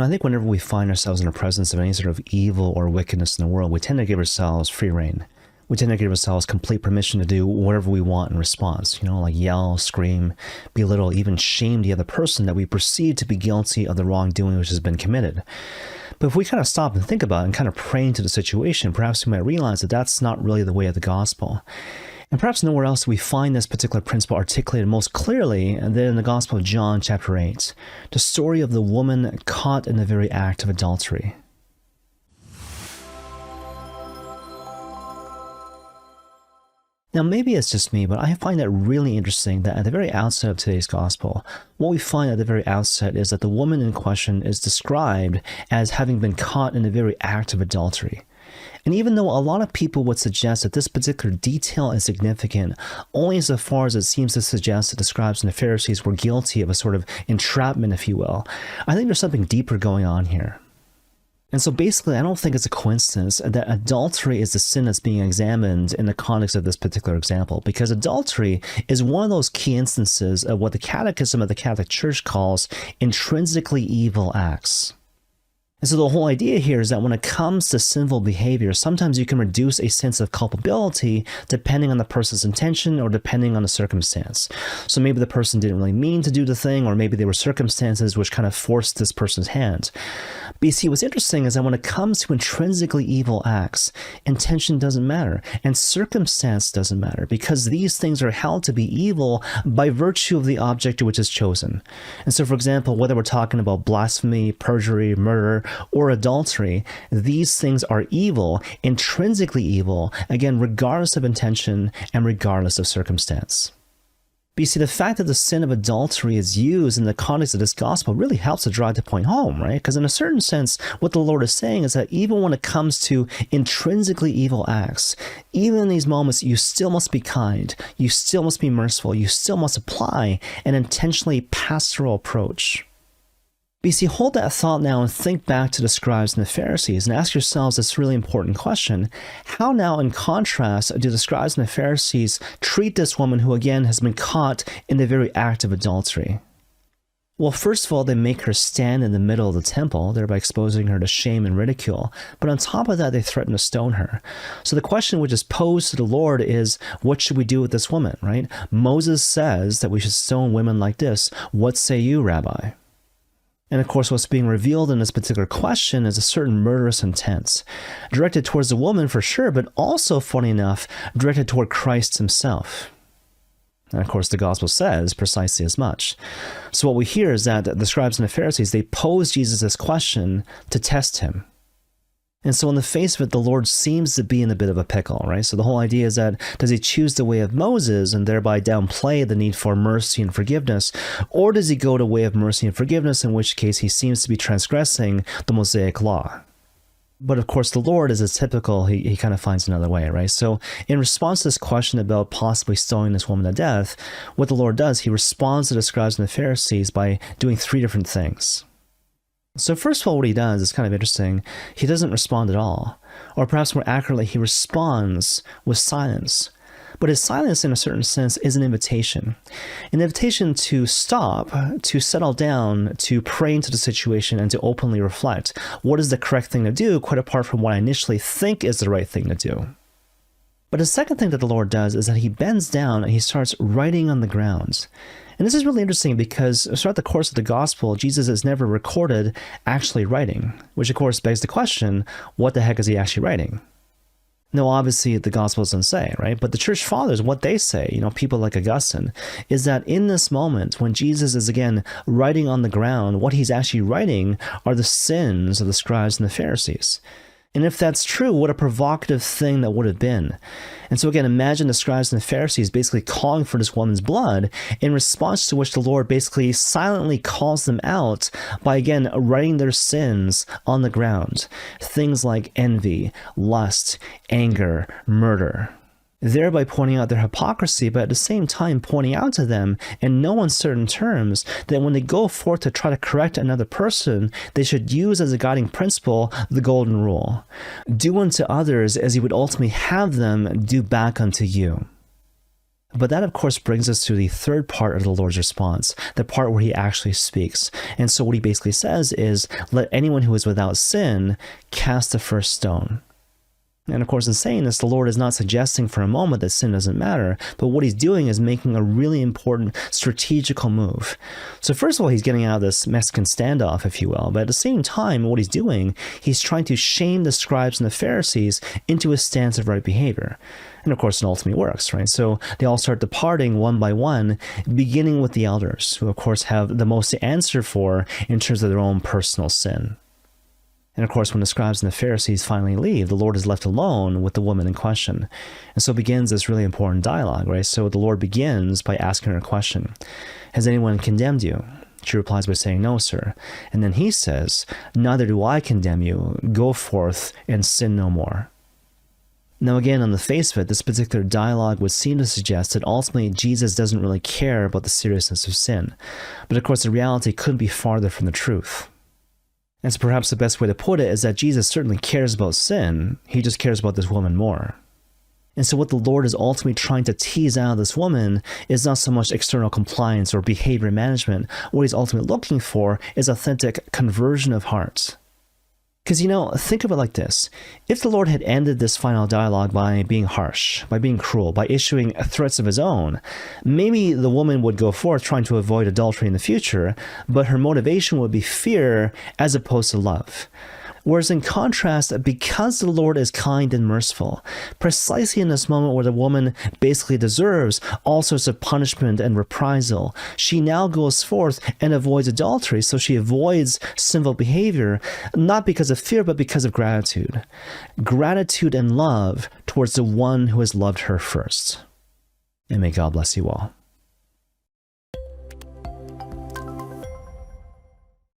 I think whenever we find ourselves in the presence of any sort of evil or wickedness in the world, we tend to give ourselves free rein. We tend to give ourselves complete permission to do whatever we want in response, like yell, scream, belittle, even shame the other person that we perceive to be guilty of the wrongdoing which has been committed. But if we kind of stop and think about it and kind of pray into the situation, perhaps we might realize that that's not really the way of the gospel. And perhaps nowhere else do we find this particular principle articulated most clearly than in the Gospel of John chapter 8, the story of the woman caught in the very act of adultery. Now, maybe it's just me, but I find it really interesting that at the very outset of today's gospel, what we find at the very outset is that the woman in question is described as having been caught in the very act of adultery. And even though a lot of people would suggest that this particular detail is significant, only insofar as it seems to suggest that the scribes and the Pharisees were guilty of a sort of entrapment, if you will, I think there's something deeper going on here. And so basically, I don't think it's a coincidence that adultery is the sin that's being examined in the context of this particular example, because adultery is one of those key instances of what the Catechism of the Catholic Church calls intrinsically evil acts. And so the whole idea here is that when it comes to sinful behavior, sometimes you can reduce a sense of culpability depending on the person's intention or depending on the circumstance. So maybe the person didn't really mean to do the thing, or maybe there were circumstances which kind of forced this person's hand. But you see, what's interesting is that when it comes to intrinsically evil acts, intention doesn't matter, and circumstance doesn't matter, because these things are held to be evil by virtue of the object which is chosen. And so, for example, whether we're talking about blasphemy, perjury, murder, or adultery, these things are evil, intrinsically evil, again, regardless of intention and regardless of circumstance. But you see, the fact that the sin of adultery is used in the context of this gospel really helps to drive the point home, right? Because in a certain sense, what the Lord is saying is that even when it comes to intrinsically evil acts, even in these moments, you still must be kind, you still must be merciful, you still must apply an intentionally pastoral approach. But you see, hold that thought now and think back to the scribes and the Pharisees and ask yourselves this really important question. How now, in contrast, do the scribes and the Pharisees treat this woman who, again, has been caught in the very act of adultery? Well, first of all, they make her stand in the middle of the temple, thereby exposing her to shame and ridicule. But on top of that, they threaten to stone her. So the question which is posed to the Lord is, what should we do with this woman, right? Moses says that we should stone women like this. What say you, Rabbi? And of course, what's being revealed in this particular question is a certain murderous intent, directed towards the woman for sure, but also, funny enough, directed toward Christ himself. And of course, the gospel says precisely as much. So what we hear is that the scribes and the Pharisees, they pose Jesus this question to test him. And so in the face of it, the Lord seems to be in a bit of a pickle, right? So the whole idea is that, does he choose the way of Moses and thereby downplay the need for mercy and forgiveness? Or does he go the way of mercy and forgiveness, in which case he seems to be transgressing the Mosaic law? But of course, the Lord, as is typical, he kind of finds another way, right? So in response to this question about possibly stoning this woman to death, what the Lord does, he responds to the scribes and the Pharisees by doing three different things. So first of all, what he does is kind of interesting. He doesn't respond at all. Or perhaps more accurately, he responds with silence. But his silence, in a certain sense, is an invitation. An invitation to stop, to settle down, to pray into the situation, and to openly reflect. What is the correct thing to do, quite apart from what I initially think is the right thing to do? But the second thing that the Lord does is that he bends down and he starts writing on the ground. And this is really interesting because throughout the course of the gospel, Jesus is never recorded actually writing, which of course begs the question, what the heck is he actually writing? No, obviously the gospel doesn't say, right? But the church fathers, what they say, people like Augustine, is that in this moment when Jesus is again writing on the ground, what he's actually writing are the sins of the scribes and the Pharisees. And if that's true, what a provocative thing that would have been. And so again, imagine the scribes and the Pharisees basically calling for this woman's blood, in response to which the Lord basically silently calls them out by, again, writing their sins on the ground. Things like envy, lust, anger, murder. Thereby pointing out their hypocrisy, but at the same time pointing out to them in no uncertain terms that when they go forth to try to correct another person, they should use as a guiding principle the golden rule. Do unto others as you would ultimately have them do back unto you. But that, of course, brings us to the third part of the Lord's response, the part where he actually speaks. And so what he basically says is, let anyone who is without sin cast the first stone. And of course, in saying this, the Lord is not suggesting for a moment that sin doesn't matter, but what he's doing is making a really important strategical move. So first of all, he's getting out of this Mexican standoff, if you will, but at the same time, what he's doing, he's trying to shame the scribes and the Pharisees into a stance of right behavior. And of course, it ultimately works, right? So they all start departing one by one, beginning with the elders, who of course have the most to answer for in terms of their own personal sin. And of course, when the scribes and the Pharisees finally leave, the Lord is left alone with the woman in question. And so begins this really important dialogue, right? So the Lord begins by asking her a question. Has anyone condemned you? She replies by saying, no, sir. And then he says, neither do I condemn you. Go forth and sin no more. Now again, on the face of it, this particular dialogue would seem to suggest that ultimately Jesus doesn't really care about the seriousness of sin. But of course, the reality couldn't be farther from the truth. And so perhaps the best way to put it is that Jesus certainly cares about sin, he just cares about this woman more. And so what the Lord is ultimately trying to tease out of this woman is not so much external compliance or behavior management. What he's ultimately looking for is authentic conversion of hearts. Because, think of it like this. If the Lord had ended this final dialogue by being harsh, by being cruel, by issuing threats of his own, maybe the woman would go forth trying to avoid adultery in the future, but her motivation would be fear as opposed to love. Whereas in contrast, because the Lord is kind and merciful, precisely in this moment where the woman basically deserves all sorts of punishment and reprisal, she now goes forth and avoids adultery, so she avoids sinful behavior, not because of fear, but because of gratitude. Gratitude and love towards the one who has loved her first. And may God bless you all.